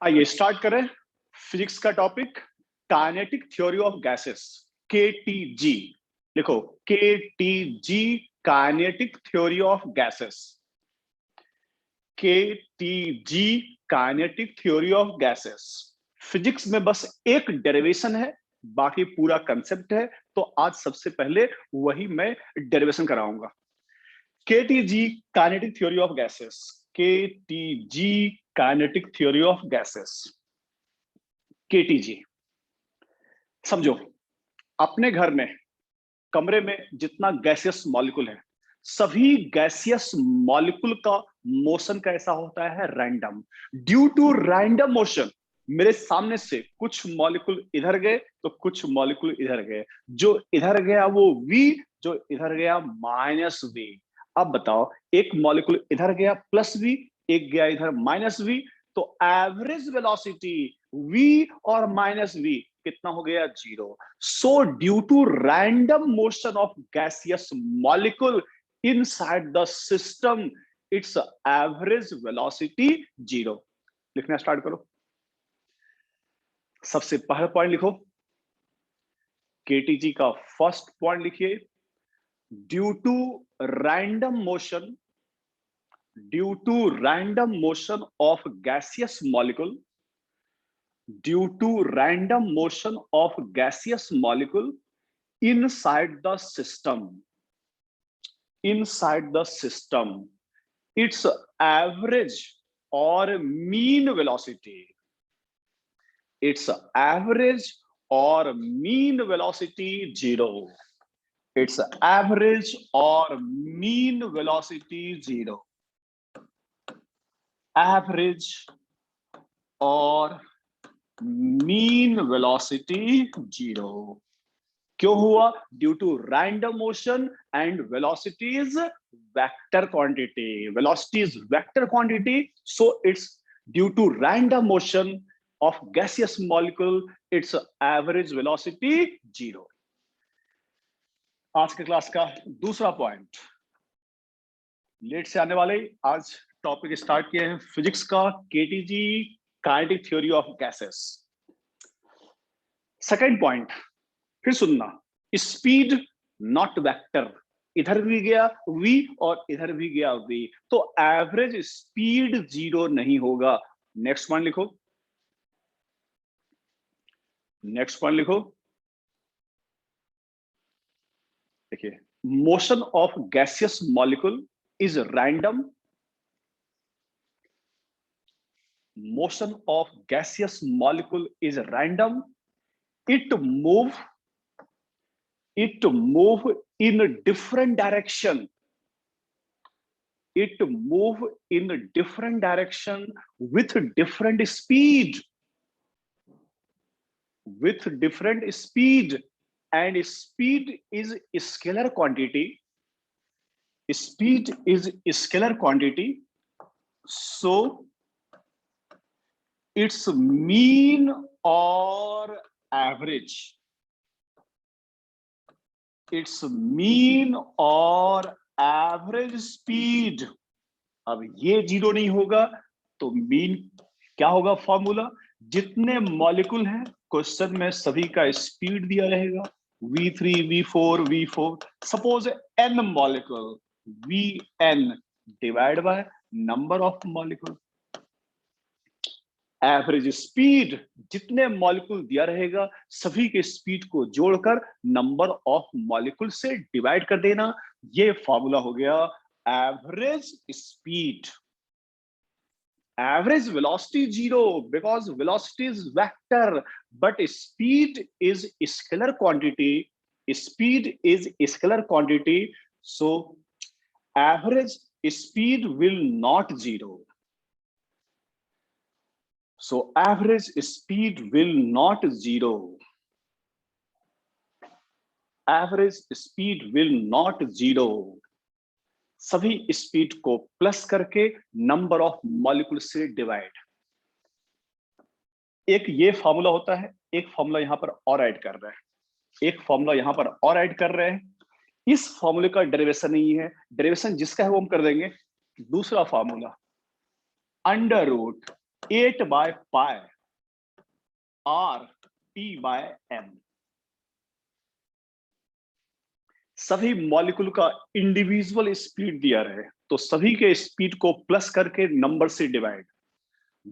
आइए स्टार्ट करें फिजिक्स का topic, kinetic theory of gases, KTG. लिखो KTG, kinetic theory of gases. KTG, kinetic theory of gases. Physics में बस एक डेरिवेशन है, बाकी पूरा कंसेप्ट है। तो आज सबसे पहले वही मैं डेरिवेशन कराऊंगा। KTG, kinetic theory of gases. KTG, kinetic theory of gases. KTG समझो, अपने घर में कमरे में जितना गैसियस मॉलिक्यूल है, सभी गैसियस मॉलिक्यूल का मोशन कैसा होता है? Random. Due to random motion मेरे सामने से कुछ मॉलिक्यूल इधर गए तो कुछ मॉलिक्यूल इधर गए। जो इधर गया वो v, जो इधर गया माइनस v। अब बताओ, एक मॉलिक्यूल इधर गया प्लस v, एक गया इधर माइनस v, तो एवरेज वेलोसिटी v और माइनस v कितना हो गया? 0। So due to random motion of gaseous molecule inside the system, its average velocity 0। लिखना स्टार्ट करो। सबसे पहला पॉइंट लिखो, केटीजी का फर्स्ट पॉइंट लिखिए, due to random motion, due to random motion of gaseous molecule, due to random motion of gaseous molecule inside the system, inside the system, its average or mean velocity, its average or mean velocity 0, its average or mean velocity 0, average और mean velocity 0। क्यों हुआ? Due to random motion and velocity is vector quantity, velocity is vector quantity, so it's due to random motion of gaseous molecule, its average velocity 0। आज के class का दूसरा point, late से आने वाले आज टॉपिक स्टार्ट किए हैं फिजिक्स का, KTG, kinetic theory of gases. Second point फिर सुनना, स्पीड नॉट वेक्टर। इधर भी गया v और इधर भी गया v, तो एवरेज स्पीड 0 नहीं होगा। नेक्स्ट पॉइंट लिखो, नेक्स्ट पॉइंट लिखो, देखिए, motion of gaseous molecule is random, motion of gaseous molecule is random, it move in different direction, it move in different direction with different speed, with different speed, and speed is scalar quantity, speed is scalar quantity, so its mean or average, its mean or average speed। अब ये 0 नहीं होगा तो mean क्या होगा? Formula, जितने molecule हैं question में सभी का स्पीड दिया रहेगा, v3 v4 v4, suppose n molecule, vn divide by number of molecule. Average speed, जितने मॉलिक्यूल दिया रहेगा सभी के स्पीड को जोड़कर नंबर ऑफ मॉलिक्यूल से डिवाइड कर देना, ये फॉर्मूला हो गया average speed. Average velocity 0 because velocity is vector, but speed is scalar quantity, speed is scalar quantity, so average speed will not 0। So average speed will not 0. Average speed will not 0. सभी speed को plus करके number of molecule से divide. एक ये formula होता है, एक formula यहां पर और ऐड कर रहे हैं, एक फॉर्मूला यहां पर और ऐड कर रहे हैं। इस फॉर्मूले का डेरिवेशन नहीं है, डेरिवेशन जिसका है वो हम कर देंगे। दूसरा फॉर्मूला, अंडर रूट 8/π RT/m। सभी मॉलिक्यूल का इंडिविजुअल स्पीड दिया रहे तो सभी के स्पीड को प्लस करके नंबर से डिवाइड।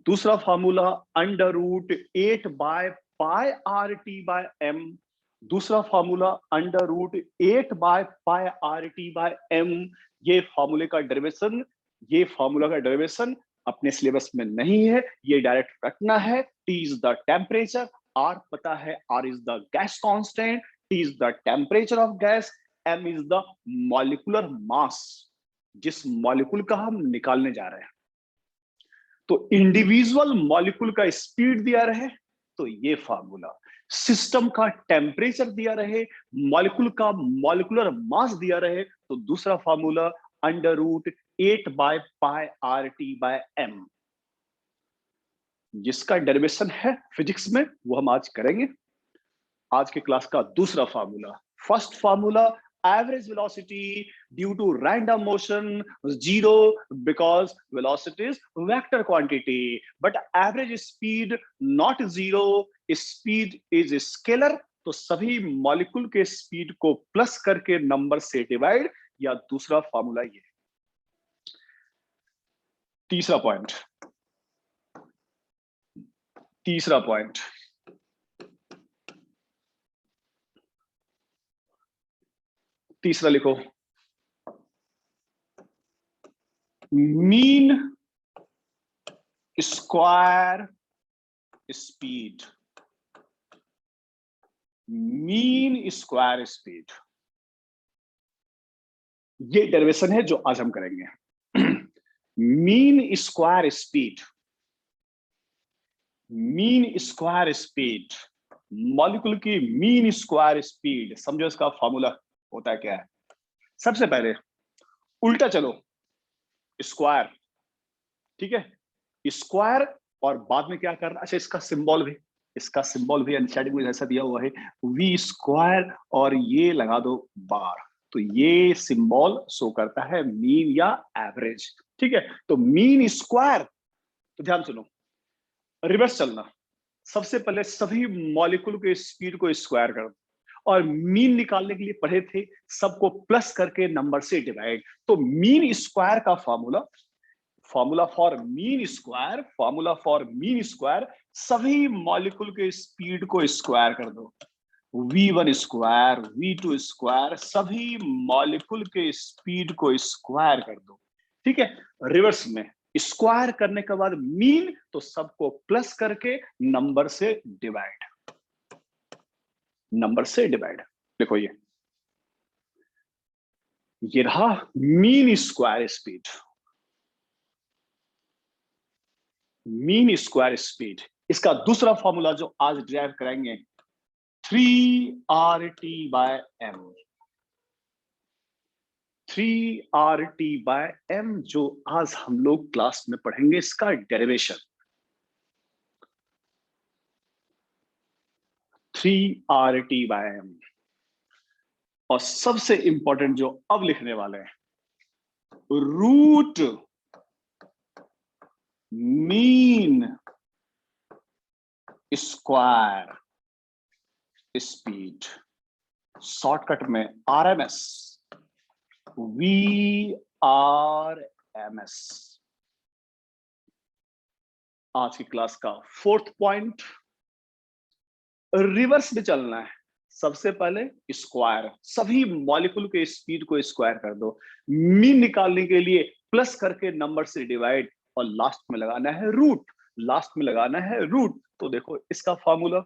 दूसरा फॉर्मूला √8/π/RT/m। दूसरा फॉर्मूला √8/π/RT/m। ये फॉर्मूले का डेरिवेशन, ये फॉर्मूला का डेरिवेशन अपने सिलेबस में नहीं है, ये डायरेक्ट रखना है। T is the temperature, R पता है, R is the gas constant, T is the temperature of gas, M is the molecular mass, जिस मॉलिक्यूल का हम निकालने जा रहे हैं। तो इंडिविजुअल मॉलिक्यूल का स्पीड दिया रहे तो ये फार्मूला, सिस्टम का टेम्परेचर दिया रहे, मॉलिक्यूल का मॉलिक्यूलर मास दिया रहे तो दूसरा फार्मूला √8/π/RT/m, जिसका डेरिवेशन है फिजिक्स में, वो हम आज करेंगे। आज के क्लास का दूसरा formula, first formula average velocity due to random motion 0 because velocity is vector quantity, but average speed not 0, speed is scalar। तो सभी मॉलिक्यूल के स्पीड को प्लस करके नंबर से डिवाइड, या दूसरा फार्मूला ये। तीसरा पॉइंट, तीसरा पॉइंट, तीसरा लिखो, mean square speed, mean square speed, ये डेरिवेशन है जो आज हम करेंगे। Mean square speed, mean square speed, molecule की मीन स्क्वायर स्पीड, समझो इसका फॉर्मूला होता है क्या है। सबसे पहले उल्टा चलो, स्क्वायर, ठीक है, स्क्वायर, और बाद में क्या करना, अच्छा इसका सिंबल भी, इसका सिंबल भी एनसीईआरटी में ऐसा दिया हुआ है, वी स्क्वायर, और ये लगा दो बार, तो ये सिंबल शो करता है मीन या एवरेज, ठीक है। तो मीन स्क्वायर, तो ध्यान सुनो, रिवर्स चलना, सबसे पहले सभी मॉलिक्यूल के स्पीड को स्क्वायर कर दो, और मीन निकालने के लिए पढ़े थे, सबको प्लस करके नंबर से डिवाइड। तो मीन स्क्वायर का formula, formula for mean square, formula for mean square, सभी मॉलिक्यूल के स्पीड को स्क्वायर कर दो, v1 स्क्वायर, v2 स्क्वायर, सभी मॉलिक्यूल के स्पीड को स्क्वायर कर दो, ठीक है। रिवर्स में स्क्वायर करने के बाद मीन, तो सबको प्लस करके नंबर से डिवाइड, नंबर से डिवाइड। देखो ये रहा mean square speed, mean square speed. इसका दूसरा फॉर्मूला जो आज डिराइव करेंगे, 3RT/m, 3RT/m, जो आज हम लोग क्लास में पढ़ेंगे, इसका डेरिवेशन 3RT/m। और सबसे इंपॉर्टेंट जो अब लिखने वाले हैं, root mean square speed, shortcut में RMS, VRMS। आज की क्लास का फोर्थ पॉइंट, रिवर्स में चलना है। सबसे पहले स्क्वायर, सभी मॉलिक्यूल के स्पीड को स्क्वायर कर दो, मीन निकालने के लिए प्लस करके नंबर से डिवाइड, और लास्ट में लगाना है रूट, लास्ट में लगाना है रूट। तो देखो इसका फॉर्मूला,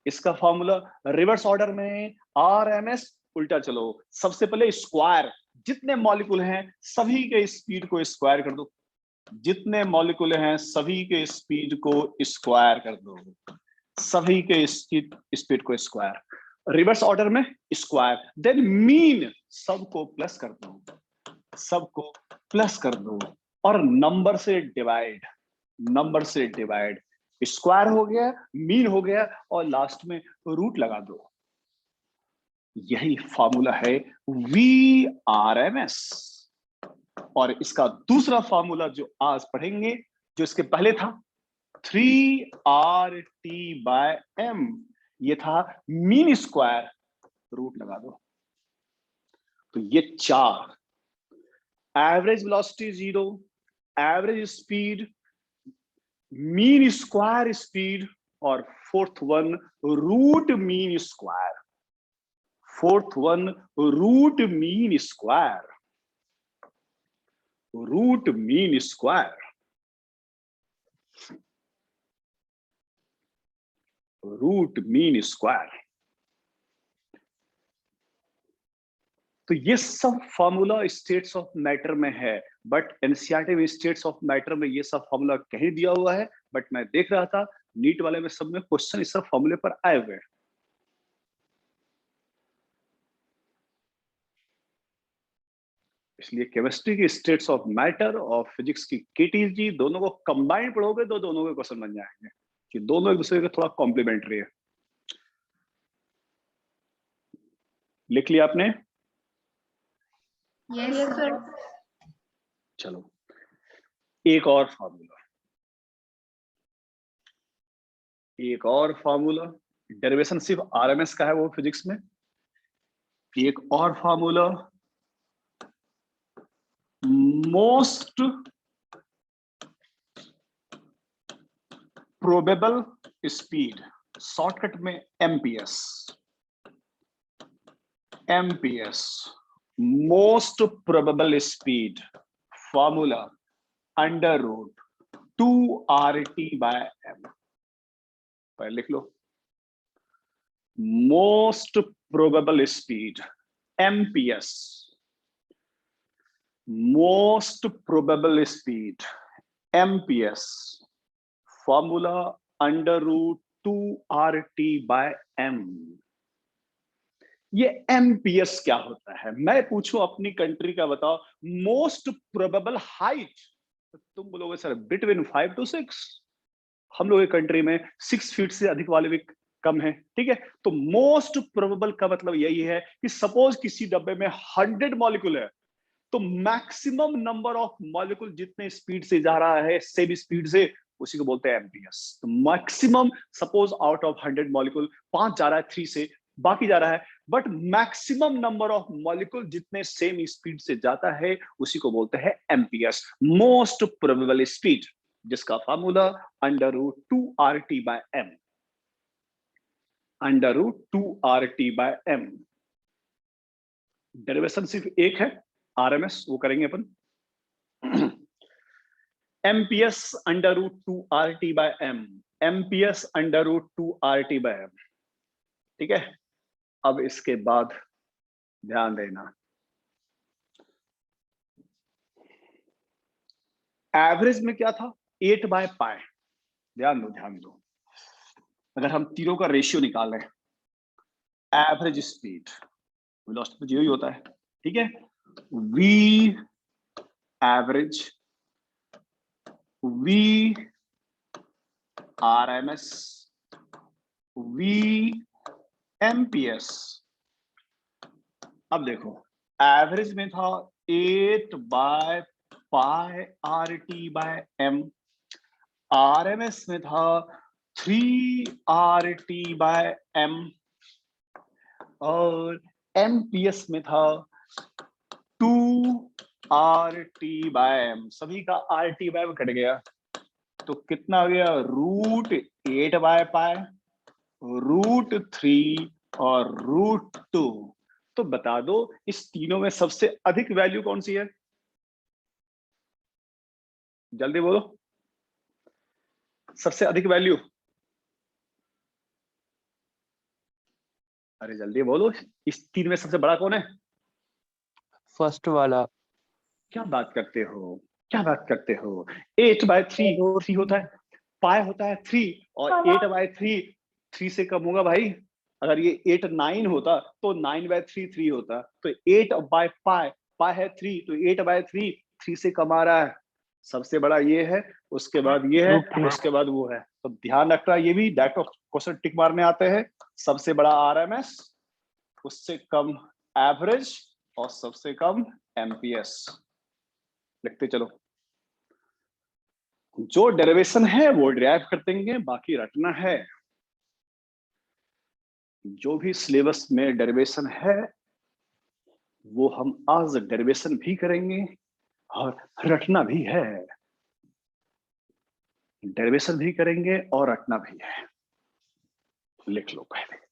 इसका फॉर्मूला रिवर्स ऑर्डर में, RMS, उल्टा चलो, सबसे पहले स्क्वायर, जितने मॉलिक्यूल हैं सभी के स्पीड को स्क्वायर कर दो, जितने मॉलिक्यूल हैं सभी के स्पीड को स्क्वायर कर दो, सभी के स्पीड को स्क्वायर, रिवर्स ऑर्डर में स्क्वायर, देन मीन, सबको प्लस कर दो, सबको प्लस कर दो, और नंबर से डिवाइड, नंबर से डिवाइड, स्क्वायर हो गया, मीन हो गया, और लास्ट में रूट लगा दो। यही फॉर्मूला है VRMS। और इसका दूसरा फॉर्मूला जो आज पढ़ेंगे, जो इसके पहले था 3RT/m, ये था मीन स्क्वायर, रूट लगा दो। तो ये 4, average velocity 0, average speed, mean square speed, और fourth one root mean square, fourth one root mean square, root mean square, root mean square. तो ये सब फॉर्मूला स्टेट्स ऑफ मैटर में है, बट एनसीईआरटी में स्टेट्स ऑफ मैटर में ये सब फॉर्मूला कहीं दिया हुआ है, बट मैं देख रहा था नीट वाले में सब में क्वेश्चन इस सब फॉर्मूले पर आए हुए हैं। इसलिए केमिस्ट्री की स्टेट्स ऑफ मैटर और फिजिक्स की केटीजी दोनों को कंबाइन पढ़ोगे तो दोनों के क्वेश्चन बन जाएंगे, कि दोनों एक दूसरे के थोड़ा कॉम्प्लीमेंट्री है। लिख लिया आपने? Yes sir. चलो एक और फार्मूला, एक और फार्मूला, डेरिवेशन सिर्फ आरएमएस का है वो फिजिक्स में। एक और formula, most probable speed, shortcut में MPS, MPS, most probable speed, formula under root 2RT/m। पर लिख लो, most probable speed MPS, most probable speed MPS, formula under root 2RT/m। ये एमपीएस क्या होता है? मैं पूछूं अपनी कंट्री का बताओ, मोस्ट प्रोबेबल हाइट, तो तुम बोलोगे सर बिटवीन 5 to 6। हम लोग कंट्री में 6 फीट से अधिक वाले भी कम है, ठीक है। तो मोस्ट प्रोबेबल का मतलब यही है कि सपोज किसी डब्बे में 100 मॉलिक्यूल है, तो मैक्सिमम नंबर ऑफ मॉलिक्यूल जितने स्पीड से जा रहा है सेम स्पीड से, उसी को बोलते हैं एमपीएस। तो maximum, suppose out of 100 molecule 5 जा रहा है 3 से, बाकी जा रहा है, but maximum number of molecule जितने सेम स्पीड से जाता है उसी को बोलते हैं एमपीएस, मोस्ट प्रोबेबल स्पीड, जिसका formula under root 2RT/m, under root 2RT/m। Derivation सिर्फ एक है, आरएमएस, वो करेंगे अपन। MPS under root 2RT/m, MPS under root 2RT/m, ठीक है। अब इसके बाद ध्यान देना, एवरेज में क्या था? 8/π। ध्यान दो, ध्यान दो, अगर हम तीनों का रेशियो निकालें, एवरेज स्पीड, वेलोसिटी तो 0 ही होता है, ठीक है। V average, V RMS, V MPS. अब देखो, एवरेज में था 8/π/RT/m, आरएमएस में था 3RT/m, और एमपीएस में था 2RT/m। सभी का RT/m कट गया, तो कितना हो गया? रूट 8/π, रूट 3 और रूट 2। तो बता दो इस तीनों में सबसे अधिक वैल्यू कौन सी है? जल्दी बोलो, सबसे अधिक वैल्यू। अरे जल्दी बोलो, इस तीन में सबसे बड़ा कौन है? फर्स्ट वाला। क्या बात करते हो, क्या बात करते हो? 8/3 होता है, पाई होता है 3, और 8/3 3 से कम होगा भाई। अगर ये 8/9 होता तो 9/3 3 होता, तो 8/π, पाई है 3, तो 8/3 3 से कम आ रहा है। सबसे बड़ा ये है, उसके बाद ये है, उसके बाद वो है। तो ध्यान रखना, ये भी डायरेक्ट क्वेश्चन टिक मारने आते हैं। सबसे बड़ा आरएमएस, उससे कम एवरेज, और सबसे कम एमपीएस। लिखते चलो, जो डेरिवेशन है वो डिराइव कर देंगे, बाकी रटना है। जो भी सिलेबस में डेरिवेशन है वो हम आज डेरिवेशन भी करेंगे और रटना भी है। डेरिवेशन भी करेंगे और रटना भी है। लिख लो पहले।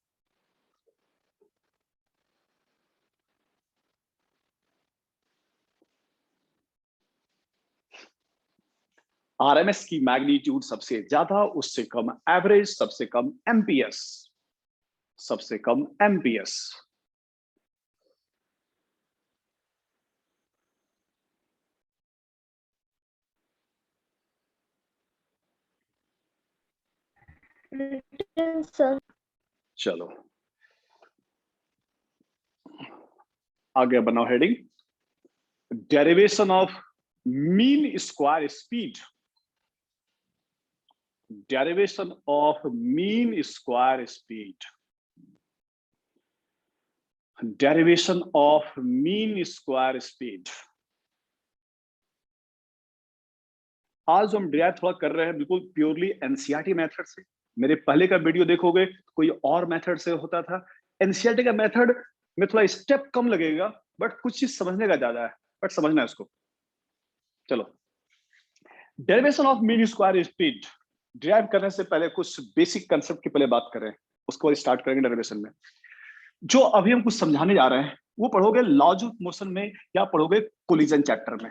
आरएमएस की मैग्नीट्यूड सबसे ज्यादा, उससे कम एवरेज, सबसे कम एमपीएस, सबसे कम एमपीएस। सर चलो आगे बनाओ heading, derivation of mean square speed. Derivation of mean square speed. Derivation of mean square speed. आज हम डिराइव थोड़ा कर रहे हैं बिल्कुल प्योरली एनसीईआरटी मेथड से। मेरे पहले का वीडियो देखोगे कोई और मेथड से होता था। एनसीईआरटी का मेथड में थोड़ा स्टेप कम लगेगा, बट कुछ चीज समझने का ज्यादा है, बट समझना है उसको। चलो, derivation of mean square speed derive करने से पहले कुछ बेसिक कंसेप्ट की पहले बात करें, उसको बाद स्टार्ट करेंगे डेरिवेशन में। जो अभी हम कुछ समझाने जा रहे हैं वो पढ़ोगे लॉज ऑफ मोशन में या पढ़ोगे कोलिजन चैप्टर में।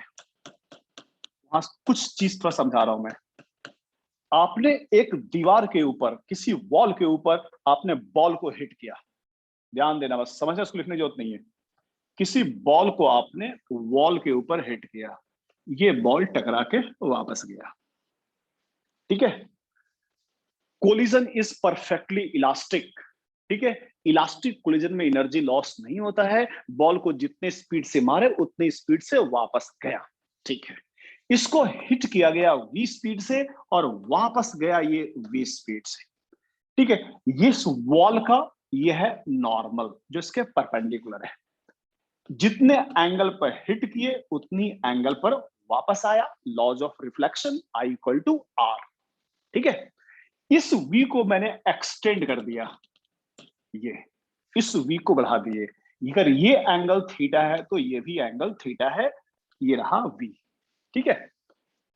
वहां कुछ चीज थोड़ा समझा रहा हूं मैं। आपने एक दीवार के ऊपर, किसी वॉल के ऊपर आपने बॉल को हिट किया। ध्यान देना, बस समझना, उसको लिखने की जरूरत नहीं है। किसी बॉल को आपने वॉल के ऊपर हिट किया, ये बॉल टकरा के वापस गया। ठीक है, कोलिजन इज परफेक्टली इलास्टिक। ठीक है, इलास्टिक कोलिजन में एनर्जी लॉस नहीं होता है। बॉल को जितने स्पीड से मारे उतनी स्पीड से वापस गया। ठीक है, इसको हिट किया गया v स्पीड से और वापस गया ये v स्पीड से। ठीक है, ये वॉल का ये है नॉर्मल जो इसके परपेंडिकुलर है। जितने एंगल पर हिट किए उतनी एंगल पर वापस आया। Laws of reflection I equal to R। ठीक है, इस v को मैंने एक्सटेंड कर दिया, ये इस v को बढ़ा दिए। अगर ये एंगल थीटा है तो ये भी एंगल थीटा है, ये रहा v। ठीक है,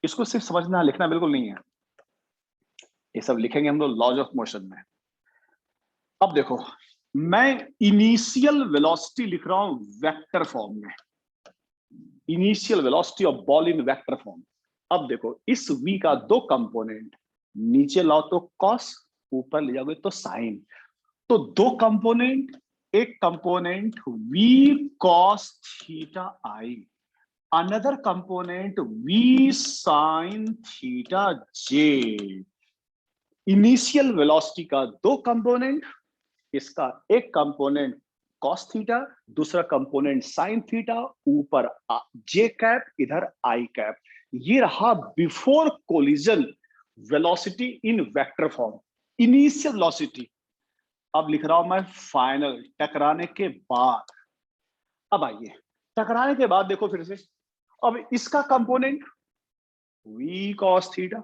इसको सिर्फ समझना, लिखना बिल्कुल नहीं है। ये सब लिखेंगे हम लोग लॉज ऑफ मोशन में। अब देखो, मैं इनिशियल वेलोसिटी लिख रहा हूं वेक्टर फॉर्म में। Initial velocity of ball in vector form. अब देखो, इस v का दो कंपोनेंट, नीचे लाओ तो कॉस, ऊपर ले जाओगे तो साइन। तो दो कंपोनेंट, एक component v cos theta i, another component v sin theta j। Initial velocity का दो कंपोनेंट, इसका एक कंपोनेंट cos थीटा, दूसरा कंपोनेंट sin थीटा, ऊपर j कैप, इधर i कैप। ये रहा बिफोर कोलिजन वेलोसिटी इन वेक्टर फॉर्म, इनिशियल वेलोसिटी। अब लिख रहा हूं मैं फाइनल, टकराने के बाद। अब आइए, टकराने के बाद देखो फिर से, अब इसका कंपोनेंट v cos थीटा,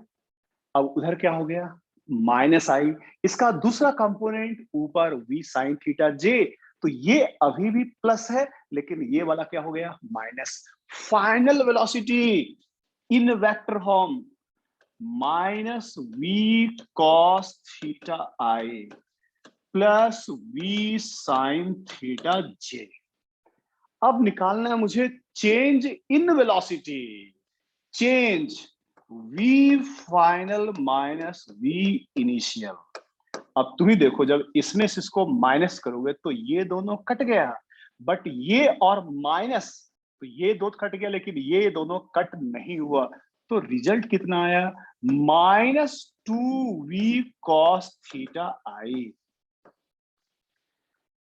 अब उधर क्या हो गया माइनस आई। इसका दूसरा कंपोनेंट ऊपर v sin थीटा j, तो ये अभी भी प्लस है लेकिन ये वाला क्या हो गया minus. Final velocity in vector form minus v cos theta i plus v sin theta j। अब निकालना है मुझे change in velocity, change v final minus v initial. अब तुम ही देखो, जब इसमें से इसको माइनस करोगे तो ये दोनों कट गया, बट ये और माइनस, तो ये दो कट गया लेकिन ये दोनों कट नहीं हुआ। तो रिजल्ट कितना आया, minus 2v cos theta i।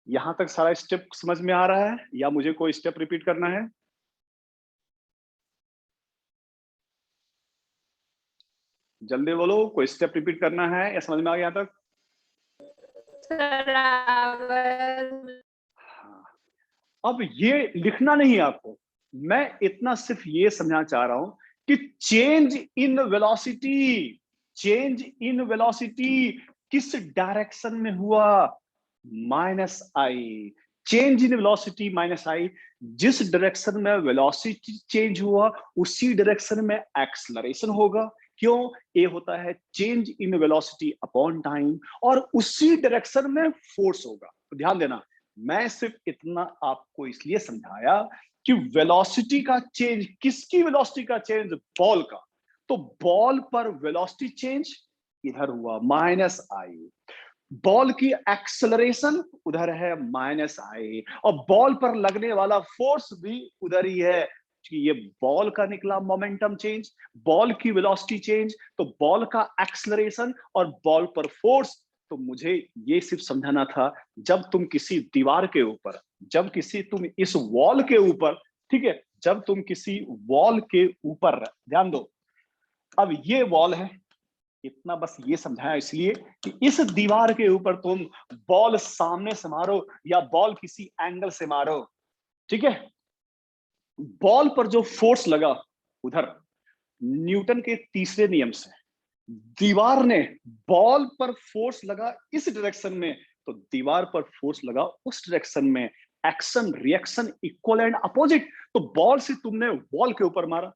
यहां तक सारा स्टेप समझ में आ रहा है या मुझे कोई स्टेप रिपीट करना है? जल्दी बोलो, कोई स्टेप रिपीट करना है या समझ में आ गया यहां तक? हाँ। अब ये लिखना नहीं है आपको, मैं इतना सिर्फ ये समझाना चाह रहा हूं कि change in velocity, change in velocity किस डायरेक्शन में हुआ, minus i. Change in velocity minus i, जिस डायरेक्शन में वेलोसिटी चेंज हुआ उसी डायरेक्शन में एक्सलरेशन होगा। क्यों? ये होता है change in velocity upon time, और उसी डायरेक्शन में फोर्स होगा। तो ध्यान देना, मैं सिर्फ इतना आपको इसलिए समझाया कि वेलोसिटी का चेंज, किसकी वेलोसिटी का चेंज? बॉल का। तो बॉल पर वेलोसिटी चेंज इधर हुआ माइनस आई, बॉल की एक्सेलरेशन उधर है माइनस आई, और बॉल पर लगने वाला फोर्स भी उधर ही है कि ये बॉल का निकला मोमेंटम चेंज, बॉल की वेलोसिटी चेंज, तो बॉल का एक्सेलरेशन और बॉल पर फोर्स। तो मुझे ये सिर्फ समझाना था, जब तुम किसी दीवार के ऊपर, जब किसी तुम इस वॉल के ऊपर, ठीक है, जब तुम किसी वॉल के ऊपर, ध्यान दो, अब ये वॉल है, इतना बस ये समझाया इसलिए कि इस दीवार के ऊपर तुम बॉल सामने से मारो या बॉल किसी एंगल से मारो, ठीक है, बॉल पर जो फोर्स लगा उधर, न्यूटन के तीसरे नियम से दीवार ने, बॉल पर फोर्स लगा इस डायरेक्शन में, तो दीवार पर फोर्स लगा उस डायरेक्शन में। Action reaction equal and opposite. तो बॉल से तुमने वॉल के ऊपर मारा,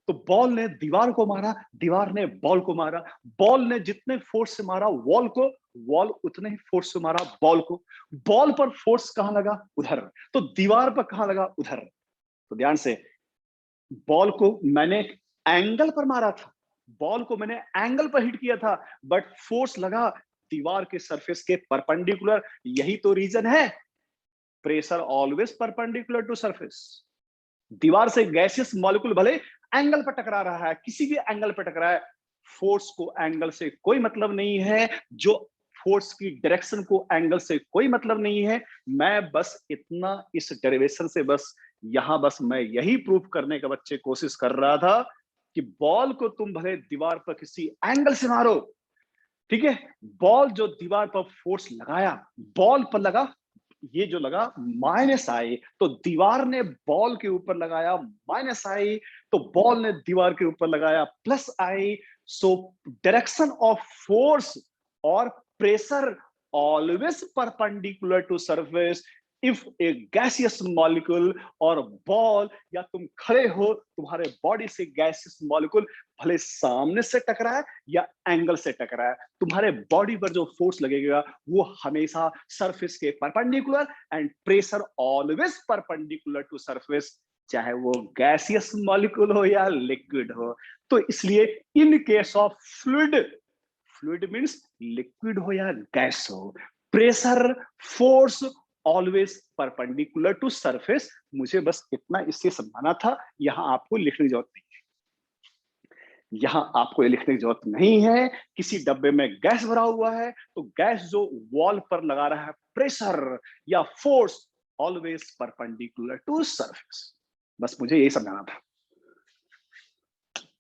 तो बॉल ने दीवार को मारा, दीवार ने बॉल को मारा, बॉल ने जितने फोर्स से मारा वॉल को, वॉल उतने ही फोर्स से मारा बॉल को। बॉल पर फोर्स कहां लगा? उधर। तो दीवार पर कहां लगा? उधर। तो ध्यान से, बॉल को मैंने एंगल पर मारा था, बॉल को मैंने एंगल पर हिट किया था, बट फोर्स लगा दीवार के सरफेस के परपेंडिकुलर। यही तो रीजन है, pressure always perpendicular to surface. दीवार से गैसियस मॉलिक्यूल भले एंगल पर टकरा रहा है, किसी भी एंगल पर टकरा है, फोर्स को एंगल से कोई मतलब नहीं है, जो फोर्स की डायरेक्शन को एंगल से कोई मतलब नहीं है। मैं बस इतना इस डेरिवेशन से बस यहां बस मैं यही प्रूफ करने का बच्चे कोशिश कर रहा था कि बॉल को तुम भले दीवार पर किसी एंगल से मारो, ठीक है, बॉल जो दीवार पर फोर्स लगाया, बॉल पर लगा, ये जो लगा माइनस आई, तो दीवार ने बॉल के ऊपर लगाया माइनस आई, तो बॉल ने दीवार के ऊपर लगाया plus i. So direction of force और pressure always perpendicular to surface. If a gaseous molecule और बॉल, या तुम खड़े हो, तुम्हारे बॉडी से गैसियस मॉलिक्यूल भले सामने से टकराए या एंगल से टकराए, तुम्हारे बॉडी पर जो फोर्स लगेगा वो हमेशा सरफेस के perpendicular, and pressure always perpendicular to surface, चाहे वो गैसियस मॉलिक्यूल हो या लिक्विड हो। तो इसलिए in case of fluid, fluid means liquid हो या गैस हो, pressure force always perpendicular to surface. मुझे बस इतना इससे समझाना था, यहां आपको लिखने की जरूरत नहीं है, यहां आपको ये लिखने की जरूरत नहीं है। किसी डब्बे में गैस भरा हुआ है, तो गैस जो वॉल पर लगा रहा है प्रेशर या force always perpendicular to surface, बस मुझे यही समझाना था।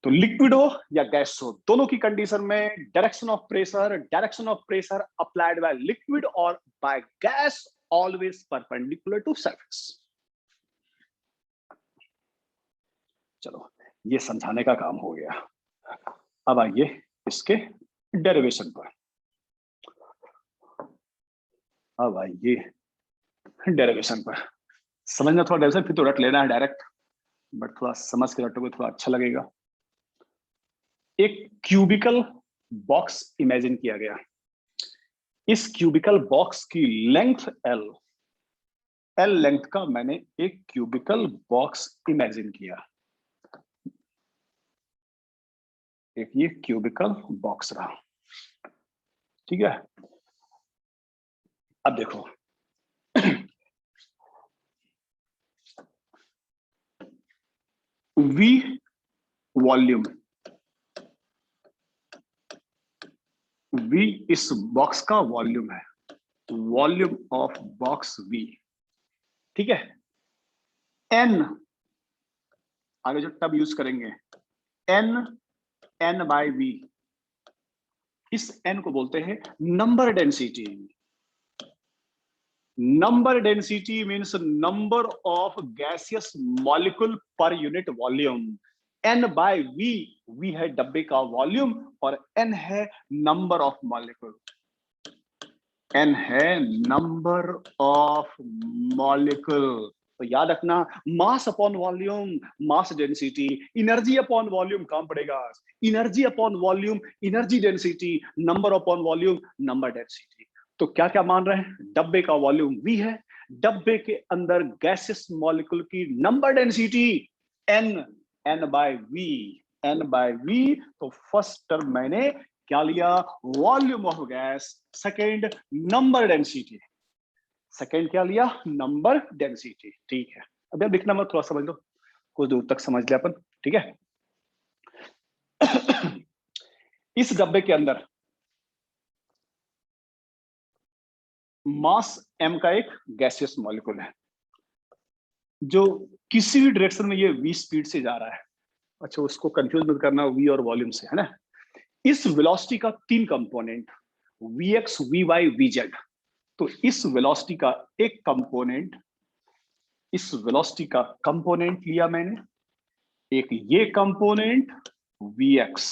तो लिक्विड हो या गैस हो, दोनों की कंडीशन में direction of pressure applied by liquid और by gas always perpendicular to surface. चलो, ये समझाने का काम हो गया। अब आइए इसके डेरिवेशन पर। अब आइए डेरिवेशन पर, समझना थोड़ा डेरिवेशन, फिर तो रट लेना है डायरेक्ट, बट थोड़ा समझ के रटोगे थोड़ा अच्छा लगेगा। एक क्यूबिकल बॉक्स इमेजिन किया गया, इस क्यूबिकल बॉक्स की लेंथ एल, एल लेंथ का मैंने एक क्यूबिकल बॉक्स इमेजिन किया। एक ये क्यूबिकल बॉक्स रहा, ठीक है। अब देखो, V वॉल्यूम, V इस बॉक्स का वॉल्यूम है, वॉल्यूम ऑफ बॉक्स V, ठीक है। N, आगे जो टब यूज करेंगे, N बाय V, इस N को बोलते हैं number density. Number density means number of gaseous molecule per unit volume. n by v, v है डब्बे का वॉल्यूम और n है नंबर ऑफ मॉलिक्यूल, n है नंबर ऑफ मॉलिक्यूल। तो याद रखना, mass upon volume mass density, energy upon volume काम पड़ेगा, energy upon volume energy density, number upon volume number density. तो क्या क्या मान रहे हैं, डब्बे का वॉल्यूम v है, डब्बे के अंदर गैसेस मॉलिक्यूल की number density n, n by v, n by v। तो फर्स्ट टर्म मैंने क्या लिया, volume of gas, second number density, second क्या लिया, नंबर डेंसिटी। ठीक है, अब यार लिखना मत, थोड़ा समझ लो, कुछ दूर तक समझ लिया अपन, ठीक है। इस डब्बे के अंदर मास m का एक गैसियस मॉलिक्यूल है जो किसी भी डायरेक्शन में ये v स्पीड से जा रहा है। अच्छा, उसको कंफ्यूज मत करना v और वॉल्यूम से, है ना। इस वेलोसिटी का तीन कंपोनेंट, vx, vy, vz। तो इस वेलोसिटी का एक कंपोनेंट, इस वेलोसिटी का कंपोनेंट लिया मैंने, एक ये कंपोनेंट vx,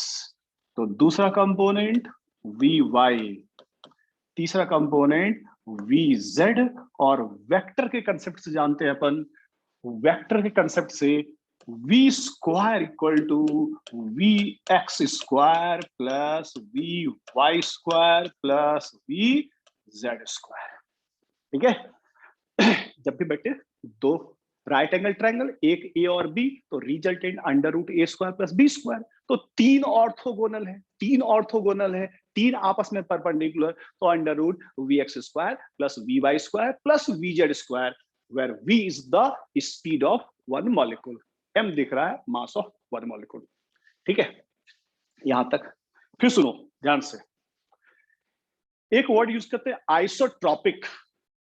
तो दूसरा कंपोनेंट vy, तीसरा कंपोनेंट vz। और वेक्टर के कंसेप्ट से जानते हैं अपन, वेक्टर के कंसेप्ट से v square equal to V x square plus we Y square plus V Z square. ठीक है। जब भी बेटे दो राइट एंगल ट्रायंगल, एक ए और बी, तो रिजल्टेंट अंडर रूट ए स्क्वायर प्लस बी स्क्वायर। तो तीन ऑर्थोगोनल है, तीन ऑर्थोगोनल है, तीन आपस में परपेंडिकुलर, तो under root V x square plus we Y square plus V Z square, where V is the speed of one molecule, M दिख रहा है मास ऑफ वन मॉलिक्यूल। ठीक है, यहां तक। फिर सुनो ध्यान से, एक वर्ड यूज करते हैं isotropic.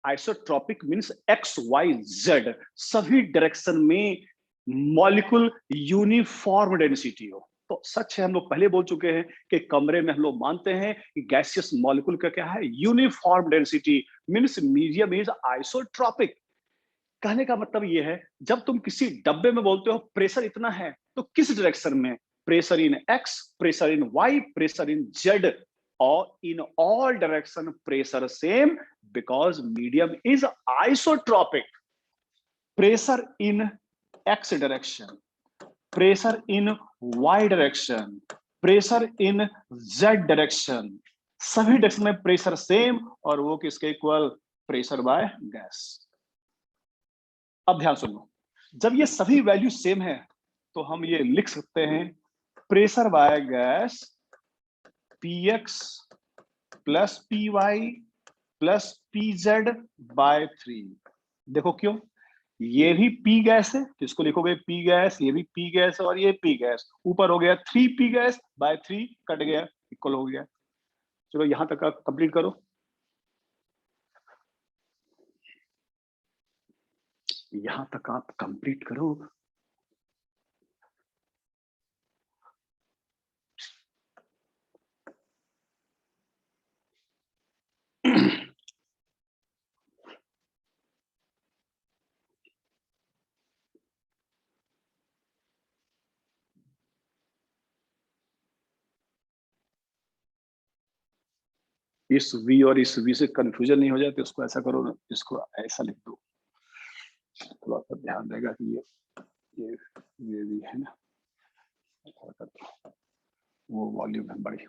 Isotropic means X Y Z, सभी डायरेक्शन में मॉलिक्यूल यूनिफॉर्म डेंसिटी हो। तो सच है, हम लोग पहले बोल चुके हैं कि कमरे में हम लोग मानते हैं कि गैसियस मॉलिक्यूल का क्या है, uniform density, means medium is isotropic. कहने का मतलब ये है, जब तुम किसी डब्बे में बोलते हो प्रेशर इतना है, तो किस डायरेक्शन में, pressure in x, pressure in y, pressure in z, और in all direction pressure same, because medium is isotropic. Pressure in x direction, pressure in y direction, pressure in z direction, सभी direction में pressure same, और वो किसके equal, pressure by gas. अब ध्यान सुनो, जब ये सभी वैल्यू सेम है तो हम ये लिख सकते हैं, pressure by gas px plus py plus pz by 3। देखो क्यों, ये भी p गैस है, किसको लिखोगे p गैस, ये भी p गैस और ये p गैस, ऊपर हो गया 3p गैस बाय 3, कट गया, इक्वल हो गया। चलो यहां तक कंप्लीट करो, यहां तक आप कंप्लीट करो। इस v और इस v से कंफ्यूजन नहीं हो जाए तो इसको ऐसा करो ना, इसको ऐसा लिख दो, थोड़ा सा ध्यान रहेगा कि ये भी है ना, वो वॉल्यूम है बड़ी।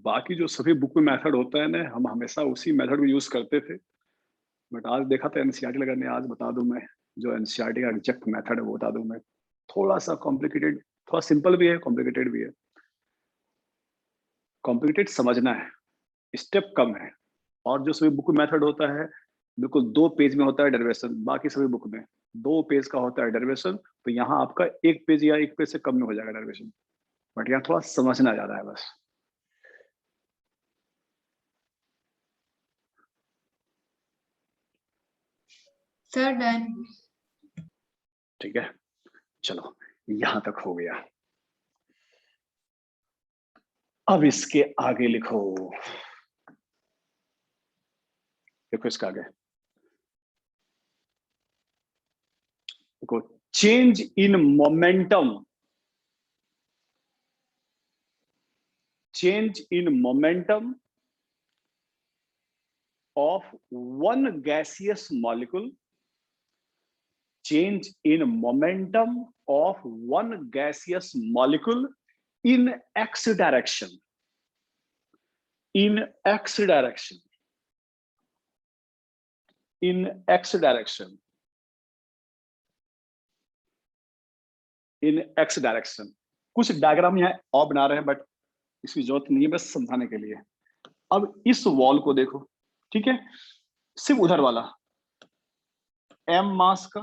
बाकी जो सभी बुक में मेथड होता है ना, हम हमेशा उसी मेथड को यूज करते थे, बट आज देखा था एनसीईआरटी लगाने, आज बता दूं मैं, जो एनसीईआरटी का एग्जैक्ट मेथड है वो बता दूं मैं। थोड़ा सा कॉम्प्लिकेटेड, थोड़ा सिंपल भी है, कॉम्प्लिकेटेड भी है। कॉम्प्लिकेटेड समझना है, स्टेप कम है, और जो सभी बुक में मेथड होता है बिल्कुल 2 पेज में होता है डेरिवेशन, बाकी सभी बुक में 2 पेज का होता है डेरिवेशन, तो यहाँ आपका 1 पेज या 1 पेज से कम में हो जाएगा डेरिवेशन, बट यहाँ थोड़ा समझना ज्यादा है बस। Sir done. ठीक है, चलो यहां तक हो गया। अब इसके आगे लिखो, देखो इसके आगे देखो, change in momentum, change in momentum of one gaseous molecule, change in momentum of one gaseous molecule in x direction, in x direction, in x direction, in x direction। कुछ डायग्राम यहाँ और बना रहे हैं बट इसकी जरूरत नहीं है, बस समझाने के लिए। अब इस वॉल को देखो, ठीक है, सिर्फ उधर वाला m मास का,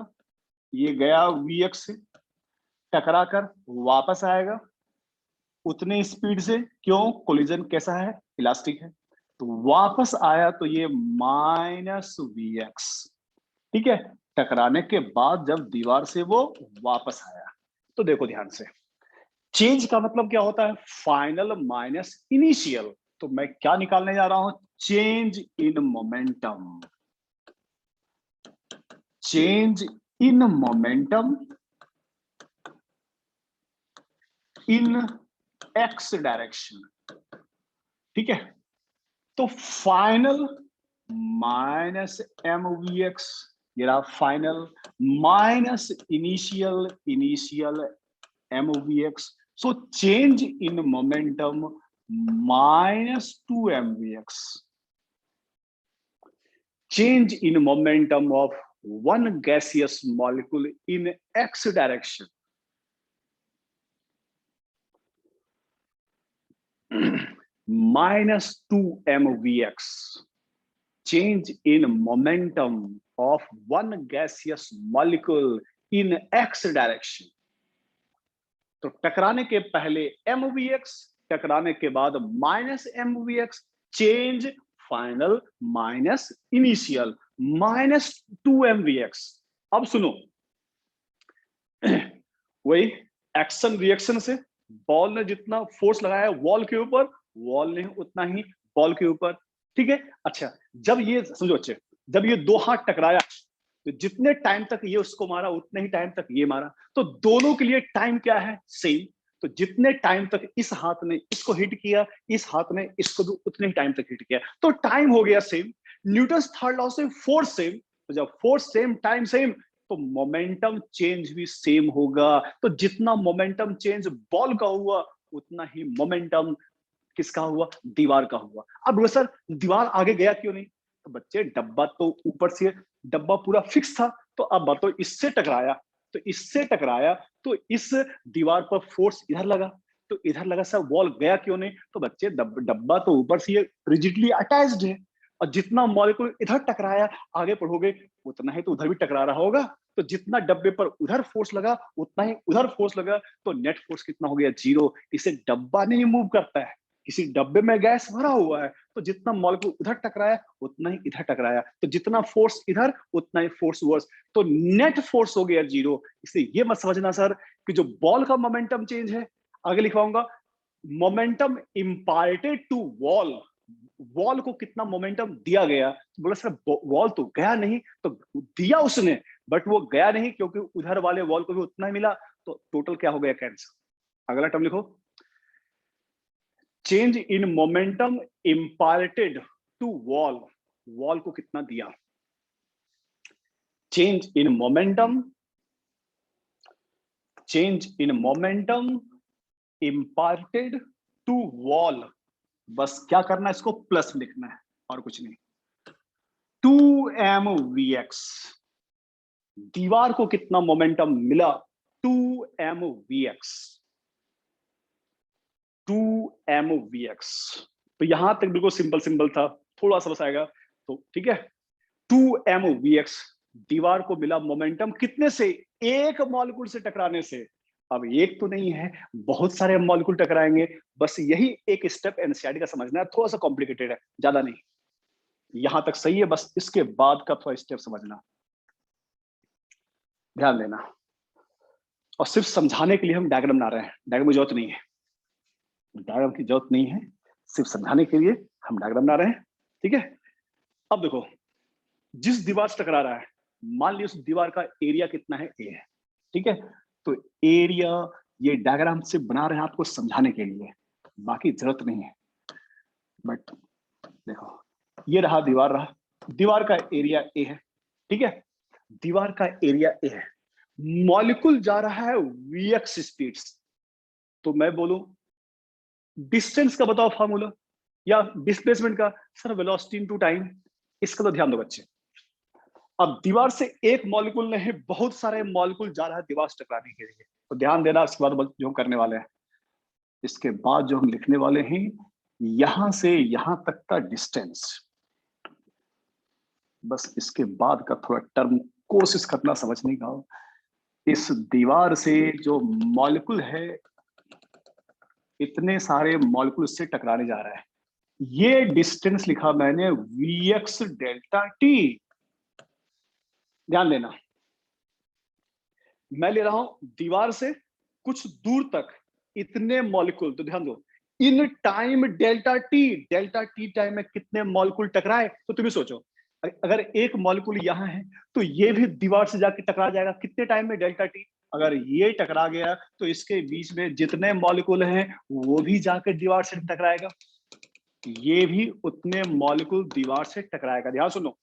ये गया vx से टकरा कर वापस आएगा उतने स्पीड से, क्यों, कोलिजन कैसा है, इलास्टिक है, तो वापस आया तो ये माइनस vx, ठीक है, टकराने के बाद जब दीवार से वो वापस आया। तो देखो ध्यान से, चेंज का मतलब क्या होता है, फाइनल माइनस इनिशियल। तो मैं क्या निकालने जा रहा हूं, change in momentum, change in momentum in x direction, ठीक है। तो final minus M we X, ये रहा final, minus initial, initial M we X, so change in momentum minus 2 mvx, change in momentum of one gaseous molecule in x direction, minus 2 mvx, change in momentum of one gaseous molecule in x direction। तो टकराने के पहले mvx, टकराने के बाद minus mvx, change final minus initial minus 2 mvx। अब सुनो, वही एक्शन रिएक्शन से बॉल ने जितना फोर्स लगाया वॉल के ऊपर, वॉल ने उतना ही बॉल के ऊपर, ठीक है। अच्छा, जब ये समझो बच्चे, जब ये दो हाथ टकराया तो जितने टाइम तक ये उसको मारा उतने ही टाइम तक ये मारा, तो दोनों के लिए टाइम क्या है, सेम। तो जितने टाइम तक इस हाथ ने इसको हिट किया, इस हाथ ने इसको भी उतने ही टाइम तक हिट किया, तो टाइम हो गया सेम। न्यूटन्स थर्ड लॉ से फोर्स सेम, तो जब फोर्स सेम टाइम सेम तो मोमेंटम चेंज भी सेम होगा। तो जितना मोमेंटम चेंज बॉल का हुआ उतना ही मोमेंटम किसका हुआ, दीवार का हुआ। अब सर दीवार आगे गया क्यों नहीं, तो बच्चे डब्बा तो ऊपर से डब्बा पूरा फिक्स था, तो अब तो इससे टकराया, तो इससे टकराया तो इस दीवार पर फोर्स इधर लगा, तो इधर लगा, सर वॉल गया क्यों नहीं, तो बच्चे डब्बा तो ऊपर से रिजिडली अटैच्ड है, और जितना मॉलिक्यूल इधर टकराया आगे पढ़ोगे उतना ही तो उधर भी टकरा रहा होगा। तो जितना डब्बे पर उधर फोर्स लगा उतना ही उधर फोर्स लगा, तो नेट फोर्स कितना हो गया, 0। इसे डब्बा नहीं मूव करता है, किसी डब्बे में गैस भरा हुआ है, तो जितना मॉलिक्यूल उधर टकराया उतना ही इधर टकराया, तो जितना फोर्स इधर उतना ही फोर्स उधर, तो नेट फोर्स हो गया 0। इसलिए ये मत समझना सर कि जो बॉल का मोमेंटम चेंज है, आगे लिखवाऊंगा, momentum imparted to wall, wall को कितना मोमेंटम दिया गया, तो बोला सर वॉल तो गया नहीं, तो दिया उसने बट वो गया नहीं क्योंकि उधर वाले वॉल को भी उतना ही मिला, तो टोटल क्या हो गया, कैंसिल। अगला टर्म लिखो, change in momentum imparted to wall, wall को कितना दिया, change in momentum, change in momentum imparted to wall, बस क्या करना है, इसको प्लस लिखना है और कुछ नहीं, 2 mvx, दीवार को कितना मोमेंटम मिला, 2 mvx, 2 mvx। तो यहां तक बिल्कुल सिंपल सिंपल था, थोड़ा सा बस आएगा तो ठीक है, 2 mvx दीवार को मिला मोमेंटम कितने से, एक मॉलिक्यूल से टकराने से। अब एक तो नहीं है, बहुत सारे मॉलिक्यूल टकराएंगे। बस यही एक स्टेप एनसीईआरटी का समझना है, थोड़ा सा कॉम्प्लिकेटेड है, ज्यादा नहीं। यहां तक सही है, बस इसके बाद का थोड़ा स्टेप समझना, ध्यान देना। और सिर्फ समझाने के लिए हम डायग्राम बना रहे हैं, डायग्राम की जरूरत नहीं है, डायग्राम की जरूरत नहीं है, सिर्फ समझाने के लिए हम डायग्राम बना रहे हैं, ठीक है। अब देखो, जिस दीवार से टकरा रहा है, मान लीजिए उस दीवार का एरिया कितना है, ए है, ठीक है। तो एरिया ये डायग्राम से बना रहे हैं आपको समझाने के लिए, बाकी जरूरत नहीं है। बट देखो, ये रहा दीवार, रहा दीवार का एरिया ए है, ठीक है। दीवार का एरिया ए है, मॉलिक्यूल जा रहा है वीएक्स स्पीड्स। तो मैं बोलूं डिस्टेंस का बताओ फार्मूला, या डिस्प्लेसमेंट का, सर वेलोसिटी इनटू टाइम। इसका तो ध्यान दो बच्चे। अब दीवार से एक मॉलिक्यूल नहीं, बहुत सारे मॉलिक्यूल जा रहा है दीवार से टकराने के लिए। तो ध्यान देना, इसके बाद जो हम करने वाले हैं, इसके बाद जो हम लिखने वाले हैं, यहां से यहां तक का डिस्टेंस, बस इसके बाद का थोड़ा टर्म कोशिश करना समझने का। इस दीवार से जो मॉलिक्यूल है, इतने सारे मॉलिक्यूल से टकराने जा रहा है, ये डिस्टेंस लिखा मैंने Vx डेल्टा टी। ध्यान देना, मैं ले रहा हूं दीवार से कुछ दूर तक इतने मॉलिक्यूल। तो ध्यान दो, इन टाइम डेल्टा टी टाइम में कितने मॉलिक्यूल टकराए। तो तुम सोचो, अगर एक मॉलिक्यूल यहां है तो ये भी दीवार से जाके टकरा जाएगा कितने टाइम में, डेल्टा टी। अगर ये टकरा गया तो इसके बीच में जितने मॉलिक्यूल हैं वो भी जाकर दीवार से टकराएगा, ये भी उतने मॉलिक्यूल दीवार से टकराएगा। ध्यान सुनो,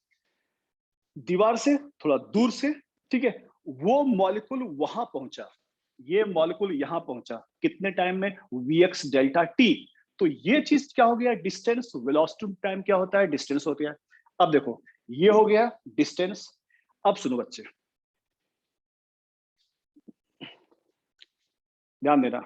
दीवार से थोड़ा दूर से, ठीक है, वो मॉलिक्यूल वहां पहुंचा, ये मॉलिक्यूल यहां पहुंचा कितने टाइम में, Vx डेल्टा टी। तो ये चीज क्या हो गया, डिस्टेंस। वेलोसिटी टाइम क्या होता है, डिस्टेंस होता है। अब देखो, ये हो गया डिस्टेंस। अब सुनो बच्चे, ध्यान देना,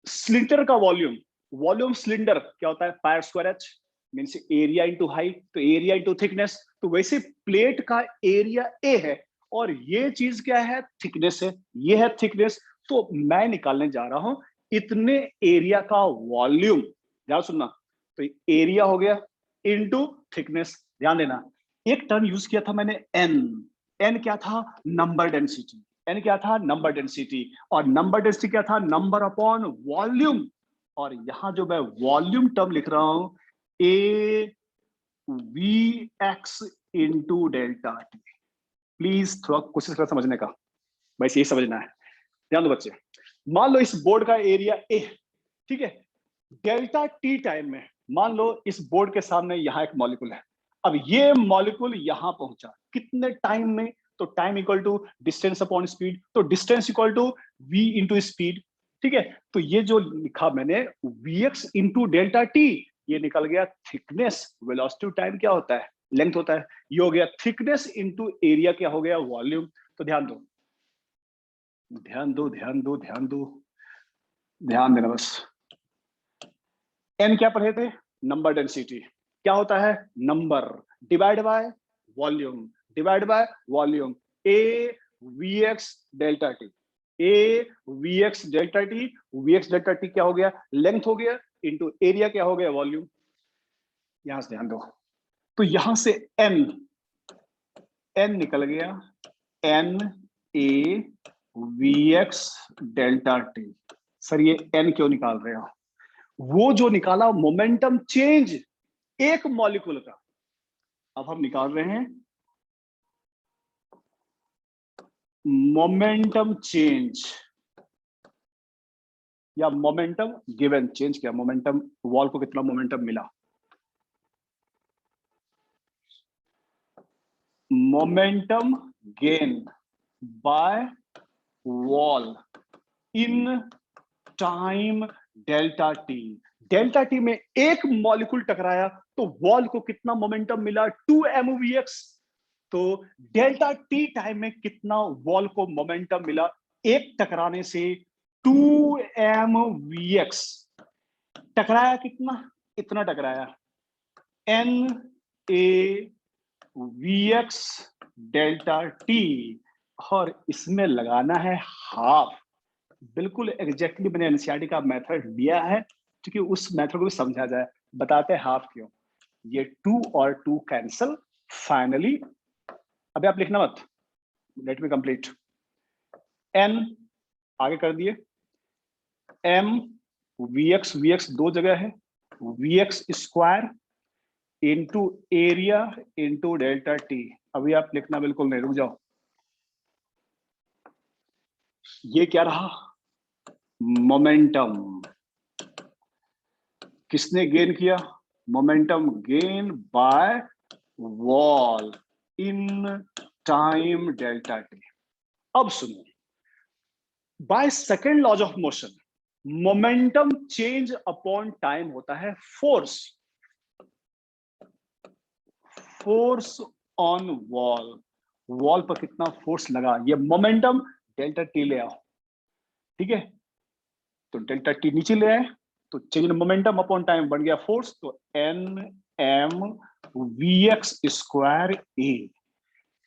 सिलेंडर का वॉल्यूम, वॉल्यूम सिलेंडर क्या होता है, pi square H, means area into height, तो एरिया इनटू थिकनेस। तो वैसे प्लेट का एरिया ए है और ये चीज क्या है, थिकनेस है, ये है थिकनेस। तो मैं निकालने जा रहा हूं इतने एरिया का वॉल्यूम। ध्यान सुनना, तो एरिया हो गया इनटू थिकनेस। ध्यान देना, एक टर्म यूज किया था मैंने, एन। एन क्या था, नंबर डेंसिटी। एन क्या था, नंबर डेंसिटी। और नंबर डेंसिटी क्या था, नंबर अपॉन वॉल्यूम। और यहां जो मैं वॉल्यूम टर्म लिख रहा हूं, ए V x into delta T. Please थोड़ा कोशिश कर समझने का, बस यही समझना है। ध्यान दो बच्चे, मान लो इस बोर्ड का एरिया ए, ठीक है, डेल्टा टी टाइम में मान लो इस बोर्ड के सामने यहां एक मॉलिक्यूल है। अब ये मॉलिक्यूल यहां पहुंचा कितने टाइम में, तो time equal to distance upon speed, तो distance equal to v into speed, ठीक है। तो ये जो लिखा मैंने Vx इंटू डेल्टा टी, ये निकल गया थिकनेस। वेलोसिटी टाइम क्या होता है, लेंथ होता है। ये हो गया थिकनेस इंटू एरिया, क्या हो गया, वॉल्यूम। तो ध्यान दो, ध्यान दो, ध्यान दो, ध्यान दो, ध्यान देना बस। एन क्या पढ़े थे, नंबर डेंसिटी। क्या होता है, number divide by volume, divide by volume. A V X delta T, A V X delta T. V X delta T क्या हो गया, लेंथ हो गया, इंटू एरिया क्या हो गया, वॉल्यूम। यहां से ध्यान दो, तो यहां से एन, एन निकल गया, N A V X delta T. Sir ये एन क्यों निकाल रहे हो, वो जो निकाला मोमेंटम चेंज एक मॉलिक्यूल का। अब हम निकाल रहे हैं मोमेंटम चेंज, या मोमेंटम गिवन। चेंज क्या, मोमेंटम, वॉल को कितना मोमेंटम मिला, momentum gain by wall in time delta T. Delta T में एक मॉलिक्यूल टकराया तो वॉल को कितना मोमेंटम मिला, 2mvx। तो डेल्टा टी टाइम में कितना वॉल को मोमेंटम मिला, एक टकराने से 2mvx। टकराया कितना, इतना टकराया, N A Vx delta T, और इसमें लगाना है हाफ। बिल्कुल एग्जैक्टली मैंने एनसीईआरटी का मेथड लिया है, क्योंकि उस मेथड को भी समझा जाए। बताते हैं हाफ क्यों। ये 2 और 2 कैंसल, फाइनली अभी आप लिखना मत, लेट मी कंप्लीट। n आगे कर दिए, m vx दो जगह है, vx square into area into delta T. अभी आप लिखना बिल्कुल नहीं, रुक जाओ। ये क्या रहा, मोमेंटम। किसने गेन किया, momentum gain by wall in time delta T. अब सुनो, by second laws of motion momentum change upon time होता है force. Force on wall, wall पर कितना फोर्स लगा, ये मोमेंटम डेल्टा टी ले आओ, ठीक है। तो डेल्टा टी नीचे ले आए, तो change in momentum upon time बन गया फोर्स, तो n m we x square a.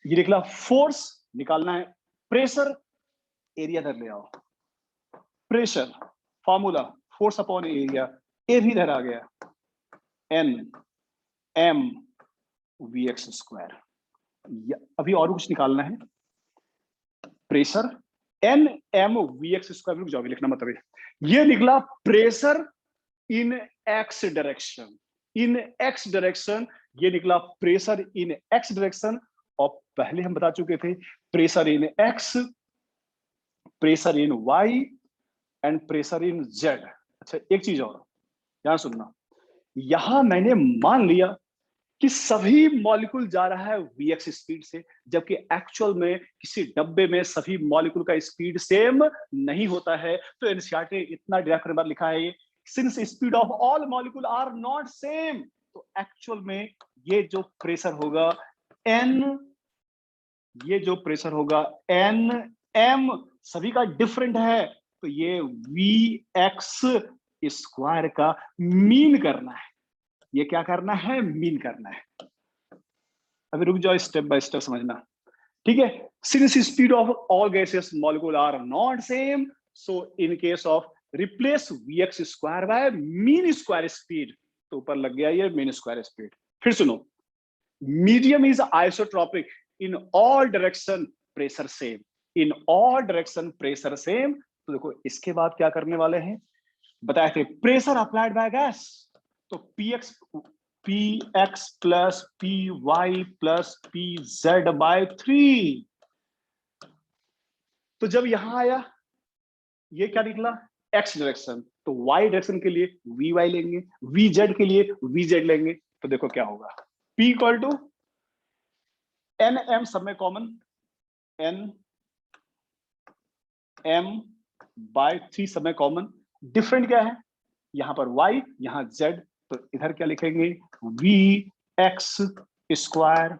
ये निकला फोर्स, निकालना है प्रेशर, एरिया इधर ले आओ। Pressure formula force upon area, a भी इधर आ गया, n m we x square. अभी और कुछ निकालना है, pressure n m we x square. रुक जाओ, लिखना मत अभी। ये निकला pressure in x direction, in x direction. ये निकला प्रेशर इन एक्स डायरेक्शन, और पहले हम बता चुके थे pressure in x, pressure in Y and pressure in Z. अच्छा एक चीज और ध्यान सुनना, यहां मैंने मान लिया कि सभी मॉलिक्यूल जा रहा है वीएक्स स्पीड से, जबकि एक्चुअल में किसी डब्बे में सभी मॉलिक्यूल का स्पीड सेम नहीं होता है। तो एनसीईआरटी ने इतना डायरेक्ट नंबर लिखा है, since speed of all molecule are not same, तो एक्चुअल में ये जो प्रेशर होगा एन, ये जो प्रेशर होगा एन एम, सभी का डिफरेंट है। तो ये वी एक्स स्क्वायर का मीन करना है, ये क्या करना है, मीन करना है। अभी रुक जाओ, स्टेप बाय स्टेप समझना, ठीक है। Since speed of all gases molecule are not same, so in case of replace v x square by mean square speed, तो ऊपर लग गया ये मीन स्क्वायर स्पीड। फिर सुनो, medium is isotropic, in all direction pressure same, in all direction pressure same. तो देखो इसके बाद क्या करने वाले हैं, बताए थे प्रेशर अप्लाइड बाय गैस, तो P x plus P y plus P z by 3। तो जब यहां आया ये क्या निकला, एक्स डायरेक्शन, तो वाई डायरेक्शन के लिए वी वाई लेंगे, वी जेड के लिए वी जेड लेंगे। तो देखो क्या होगा, P equal to n m, सब में कॉमन, एन एम बाय 3 सब में कॉमन। डिफरेंट क्या है, यहां पर y, यहां z, तो इधर क्या लिखेंगे, v x square,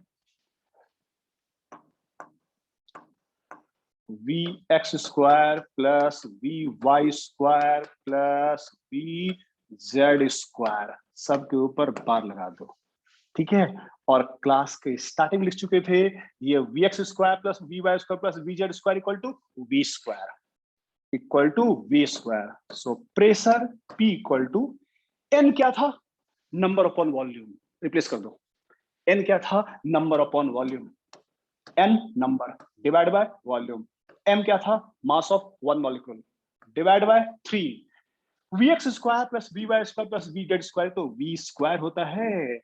v x square plus we Y square plus V Z square, सबके ऊपर बार लगा दो, ठीक है। और क्लास के स्टार्टिंग लिख चुके थे, ये v x square plus we Y square plus V Z square equal to v square, equal to v square. So pressure P equal to n क्या था, नंबर अपॉन वॉल्यूम, रिप्लेस कर दो। n क्या था, number upon volume, n number divide by volume. m क्या था, mass of one molecule divide by 3। vx square plus vy square plus vz square, तो v square होता है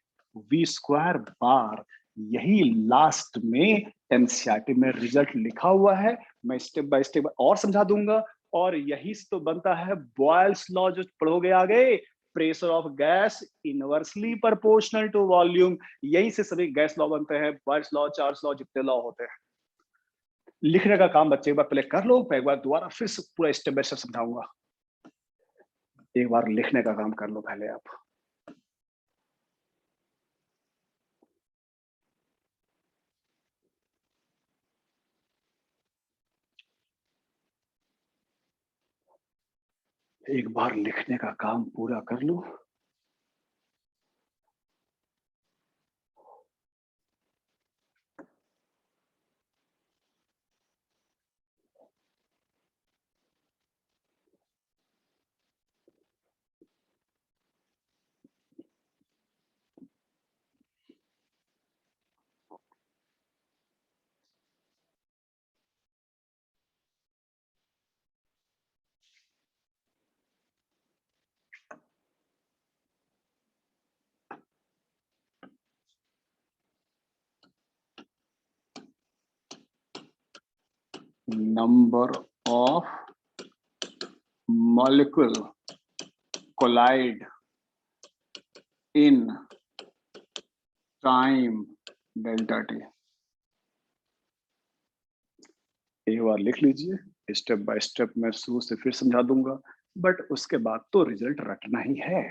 v स्क्वायर बार। यही लास्ट में एनसीईआरटी में रिजल्ट लिखा हुआ है, मैं स्टेप बाय स्टेप और समझा दूंगा। और यही से तो बनता है बॉयल्स लॉ, जो पढ़ोगे आगे, pressure of gas inversely proportional to volume. यही से सभी गैस लॉ बनते हैं, बॉयल्स लॉ, चार्ल्स लॉ, जितने लॉ होते हैं। लिखने का काम बच्चे एक बार पहले कर लो, एक बार दोबारा फिर से पूरा स्टेप बाय स्टेप समझाऊंगा। एक बार लिखने का काम कर लो पहले आप। एक बार लिखने का काम पूरा कर लो। number of molecule collide in time delta t। एक बार लिख लीजिए, स्टेप बाय स्टेप मैं शुरू से फिर समझा दूंगा, बट उसके बाद तो रिजल्ट रटना ही है।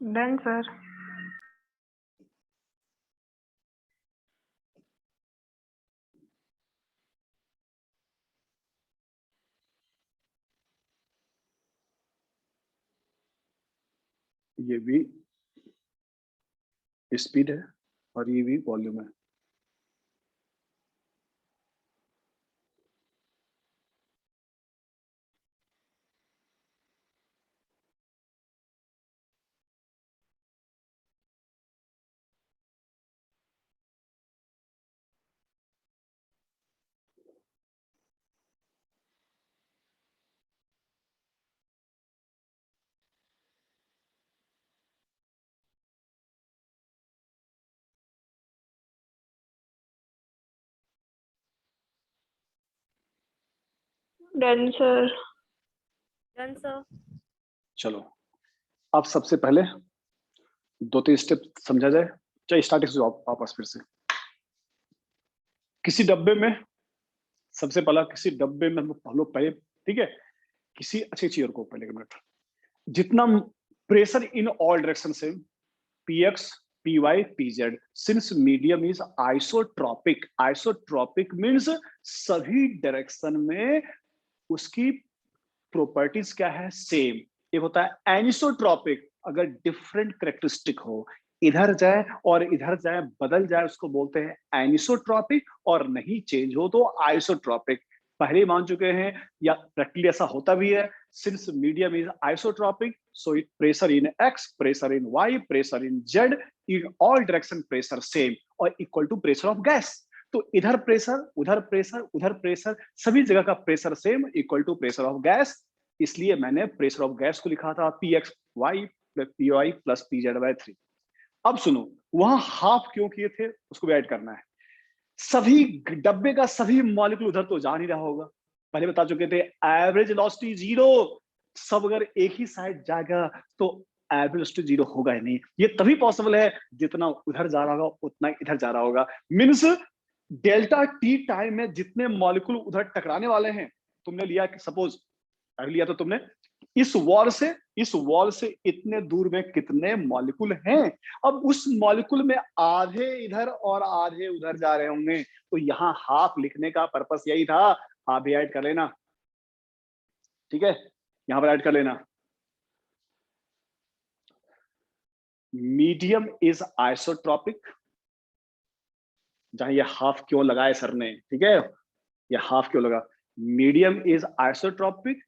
Done sir. ये भी स्पीड है और ये भी वॉल्यूम है। Done sir. Done sir. चलो अब सबसे पहले 2-3 स्टेप समझा जाए, चाहे स्टार्टिंग से वापस फिर से। किसी डब्बे में, सबसे पहला किसी डब्बे में हम लोग पहले, ठीक है, किसी अच्छी चेयर को पहले, एक मिनट, जितना प्रेशर इन ऑल डायरेक्शन से px py pz, since medium is isotropic, isotropic means सभी डायरेक्शन में उसकी प्रॉपर्टीज क्या है, सेम। एक होता है एनिसोट्रॉपिक, अगर डिफरेंट करेक्टरिस्टिक हो, इधर जाए और इधर जाए, बदल जाए, उसको बोलते हैं एनिसोट्रॉपिक, और नहीं चेंज हो तो आइसोट्रॉपिक। पहले मान चुके हैं, या प्रैक्टिकली ऐसा होता भी है, since medium is isotropic so it pressure in x, pressure in y, pressure in z, in all direction pressure same और equal to pressure of gas. तो इधर प्रेशर, उधर प्रेशर, उधर प्रेशर, सभी जगह का pressure same equal to pressure of gas. इसलिए मैंने प्रेशर ऑफ गैस को लिखा था px y py plus pz/3। अब सुनो, वहां हाफ क्यों किए थे उसको भी ऐड करना है। सभी डब्बे का सभी मॉलिक्यूल उधर तो जा नहीं रहा होगा, पहले बता चुके थे एवरेज वेलोसिटी 0। सब अगर एक ही साइड जाएगा तो एवरेज वेलोसिटी 0 होगा ही नहीं। ये तभी पॉसिबल है जितना उधर जा रहा होगा उतना इधर जा रहा होगा। मींस डेल्टा टी टाइम में जितने मॉलिक्यूल उधर टकराने वाले हैं, तुमने लिया कि सपोज लिया तो तुमने इस वॉल से इतने दूर में कितने मॉलिक्यूल हैं। अब उस मॉलिक्यूल में आधे इधर और आधे उधर जा रहे होंगे, तो यहां हाफ लिखने का पर्पस यही था। हाफ भी ऐड कर लेना, ठीक है, यहां पर ऐड कर लेना। मीडियम इज आइसोट्रॉपिक, जहां ये हाफ क्यों लगाए सर ने, ठीक है, ये हाफ क्यों लगा, medium is isotropic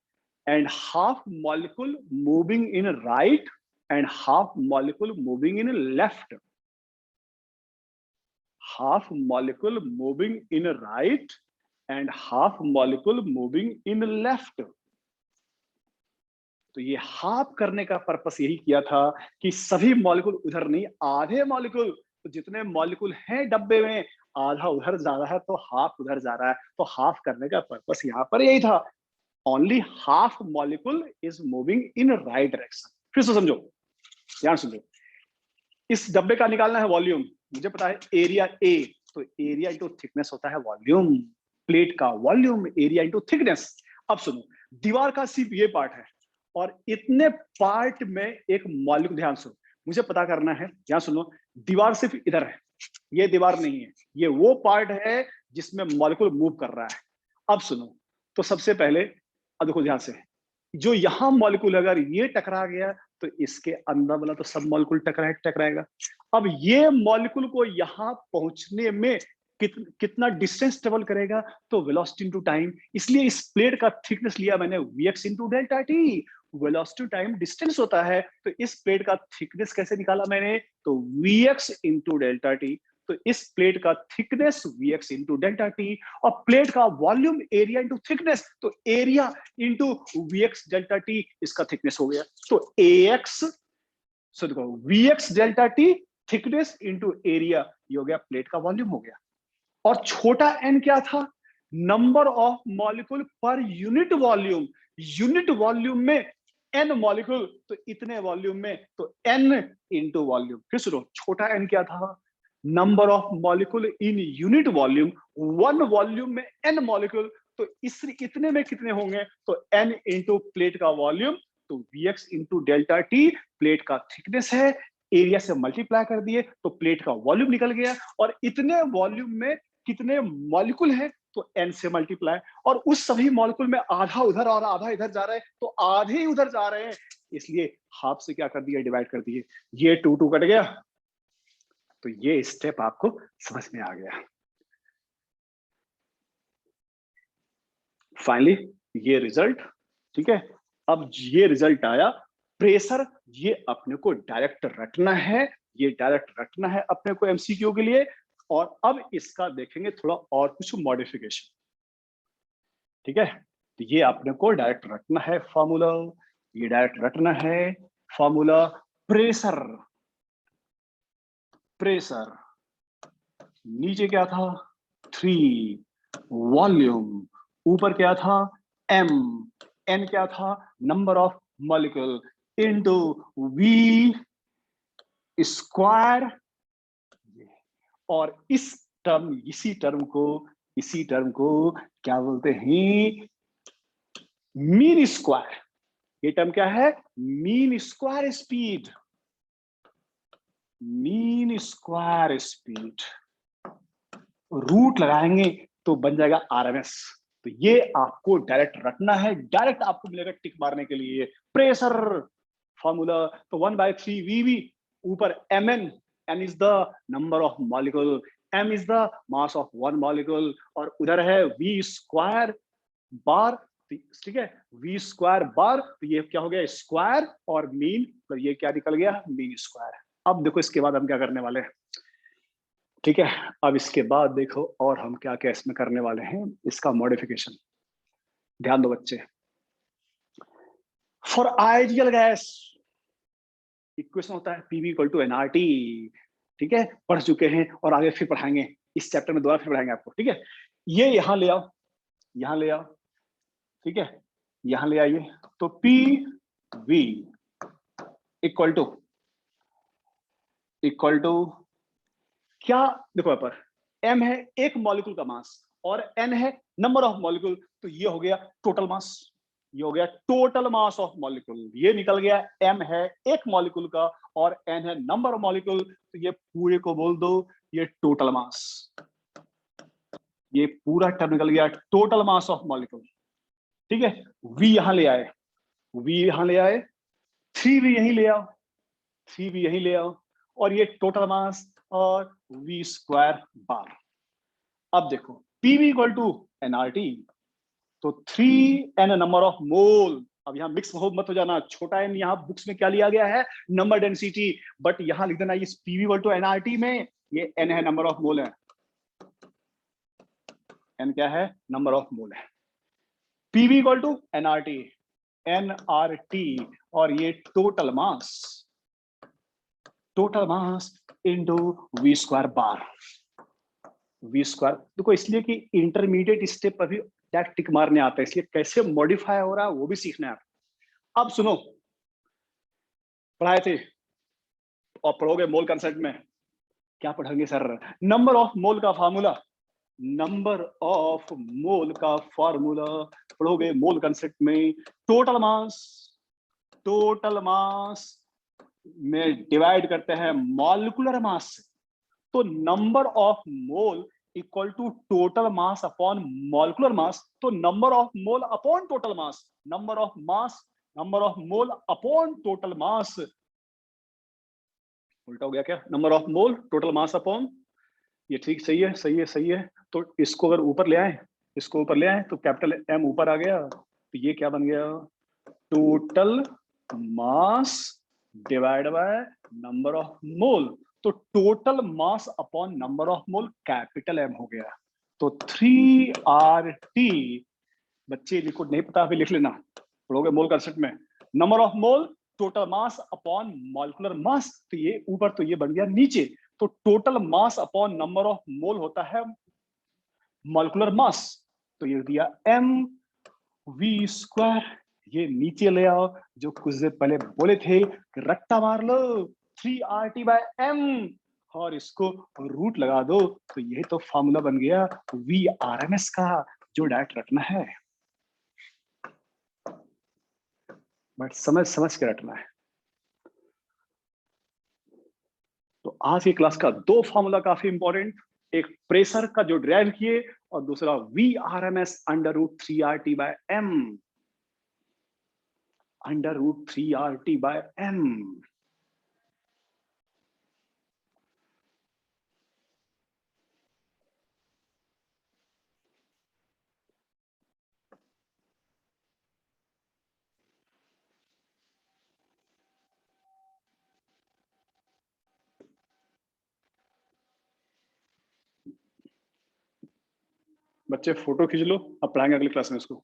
and half molecule moving in right and half molecule moving in left, half molecule moving in right and half molecule moving in left. तो ये हाफ करने का पर्पस यही किया था कि सभी मॉलिक्यूल उधर नहीं, आधे मॉलिक्यूल, तो जितने मॉलिक्यूल हैं डब्बे में आधा उधर जा रहा है तो हाफ उधर जा रहा है, तो हाफ करने का पर्पस यहाँ पर यही था। Only half molecule is moving in right direction. फिर से समझो, ध्यान समझो, इस डब्बे का निकालना है वॉल्यूम, मुझे पता है एरिया ए, तो एरिया इंटू थिकनेस होता है वॉल्यूम, प्लेट का वॉल्यूम एरिया इंटू थिकनेस। अब सुनो, दीवार का सिर्फ ये पार्ट है और इतने पार्ट में एक मॉलिक्यूल, ध्यान सुनो, मुझे पता करना है, ध्यान सुनो, दीवार सिर्फ इधर है, ये दीवार नहीं है, ये वो पार्ट है जिसमें मॉलिक्यूल मूव कर रहा है। अब सुनो, तो सबसे पहले अब देखो ध्यान से, जो यहां मॉलिक्यूल अगर ये टकरा गया तो इसके अंदर वाला तो सब मॉलिक्यूल टकराएगा। अब ये मॉलिक्यूल को यहां पहुंचने में कितना डिस्टेंस ट्रेवल करेगा, तो वेलोसिटी इनटू टाइम, इसलिए इस प्लेट का थिकनेस लिया मैंने vx into delta T, velocity time distance होता है, तो इस प्लेट का थिकनेस कैसे निकाला मैंने, तो vx इनटू डेल्टा टी, तो इस प्लेट का thickness vx into delta T, और प्लेट का वॉल्यूम एरिया इनटू थिकनेस, तो area into vx delta T, इसका थिकनेस हो गया, तो ax, सो देखो vx delta T thickness into area, ये हो गया प्लेट का वॉल्यूम हो गया। और छोटा n क्या था, number of molecule per unit volume, unit volume में n मॉलिक्यूल, तो इतने वॉल्यूम में तो n इनटू वॉल्यूम। फिर सुनो, छोटा n क्या था, number of molecule in unit volume, one volume में n मॉलिक्यूल, तो इस इतने में कितने होंगे, तो n इनटू प्लेट का वॉल्यूम, तो vx into delta T plate का थिकनेस है, एरिया से मल्टीप्लाई कर दिए तो प्लेट का वॉल्यूम निकल गया, और इतने वॉल्यूम में कितने मॉलिक्यूल है, तो n से मल्टीप्लाई, और उस सभी मॉलिक्यूल में आधा उधर और आधा इधर जा रहा है, तो आधे ही उधर जा रहे हैं, इसलिए हाफ से क्या कर दिया, डिवाइड कर दिए, ये 2 2 कट गया, तो ये स्टेप आपको समझ में आ गया। फाइनली ये रिजल्ट, ठीक है, अब ये रिजल्ट आया, प्रेशर, ये अपने को डायरेक्ट रटना है, ये डायरेक्ट रटना है अपने को एमसीक्यू के लिए, और अब इसका देखेंगे थोड़ा और कुछ मॉडिफिकेशन, ठीक है, तो ये अपने को डायरेक्ट रटना है फॉर्मूला, ये डायरेक्ट रटना है फॉर्मूला, प्रेशर, प्रेशर नीचे क्या था 3, वॉल्यूम ऊपर क्या था m, n क्या था number of molecule into v square, और इस टर्म, इसी टर्म को क्या बोलते हैं, मीन स्क्वायर, ये टर्म क्या है, mean square speed, mean square speed, root लगाएंगे तो बन जाएगा आरएमएस, तो ये आपको डायरेक्ट रखना है, डायरेक्ट आपको मिलेगा टिक मारने के लिए, प्रेशर फॉर्मूला, तो 1/3 वीवी, ऊपर mn, n is the number of molecule, m is the mass of one molecule, और उधर है v स्क्वायर बार, ठीक है, v स्क्वायर बार, तो ये क्या हो गया स्क्वायर, और मीन, तो ये क्या निकल गया मीन स्क्वायर। अब देखो इसके बाद हम क्या करने वाले हैं, ठीक है, अब इसके बाद देखो और हम क्या क्या इसमें करने वाले हैं, इसका मॉडिफिकेशन, ध्यान दो बच्चे। फॉर आइडियल गैस इक्वेशन होता है PV = nRT, ठीक है, पढ़ चुके हैं और आगे फिर पढ़ाएंगे, इस चैप्टर में दोबारा फिर पढ़ाएंगे आपको, ठीक है, ये यहां ले आओ, यहां ले आओ, ठीक है, यहां ले आइए, तो PV इक्वल टू क्या, देखो यहाँ पर m है एक मॉलिक्यूल का मास और n है नंबर ऑफ मॉलिक्यूल, तो ये हो गया टोटल मास, ये हो गया टोटल मास ऑफ मॉलिक्यूल, ये निकल गया, m है एक मॉलिक्यूल का और n है नंबर ऑफ मॉलिक्यूल, तो ये पूरे को बोल दो ये टोटल मास, ये पूरा टर्म निकल गया टोटल मास ऑफ मॉलिक्यूल, ठीक है, v यहां ले आए, v यहां ले आए, 3v यहीं ले आओ, 3v यहीं ले आओ, और ये टोटल मास और v स्क्वायर बार। अब देखो PV = nRT, तो 3n नंबर ऑफ मोल, अब यहाँ मिक्स मत हो जाना, छोटा एन यहाँ बुक्स में क्या लिया गया है, नंबर डेंसिटी, बट यहाँ लिख देना इस पीवी इक्वल टू एनआरटी में ये एन है, नंबर ऑफ मोल है, एन क्या है, नंबर ऑफ मोल है, PV equal to NRT, NRT, और ये total mass into v square bar, v square. देखो इसलिए कि इंटरमीडिएट स्टेप पर भी टैग टिक मारने आता है, इसलिए कैसे मॉडिफाई हो रहा है वो भी सीखना है। अब सुनो, पढ़ाए थे और पढ़ोगे मोल कंसेप्ट में, क्या पढ़ेंगे सर, नंबर ऑफ मोल का फार्मूला, नंबर ऑफ मोल का फार्मूला पढ़ोगे मोल कंसेप्ट में, टोटल मास में डिवाइड करते हैं मॉलिक्यूलर मास से, तो number of mole equal to total mass upon molecular mass, तो number of mole upon total mass, number of mole upon total mass, उल्टा हो गया क्या, number of mole total mass upon, ये ठीक सही है। तो इसको अगर ऊपर ले आए, तो कैपिटल एम ऊपर आ गया, तो ये क्या बन गया, total mass divide by number of mole, तो total mass upon number of mole capital M हो गया। तो 3RT, बच्चे जिनको नहीं पता अभी लिख लेना, पढ़ोगे मोल कंसेप्ट में, number of mole total mass upon molecular mass, तो ये ऊपर तो ये बन गया नीचे, तो total mass upon number of मोल होता है मॉलिक्यूलर मास, तो ये दिया एम वी स्क्वायर, ये नीचे ले आओ, जो कुछ देर पहले बोले थे कि रट्टा मार लो 3RT बाय एम और इसको रूट लगा दो, तो यही तो फॉर्मूला बन गया VRMS का, जो डायरेक्ट रखना है, बट समझ के रखना है। तो आज की क्लास का 2 फॉर्मूला काफी इंपॉर्टेंट, एक प्रेशर का जो ड्राइव किए और दूसरा VRMS under root 3RT by m, under root 3RT by m. बच्चे फोटो खींच लो, अब पढ़ाएंगे अगली क्लास में इसको।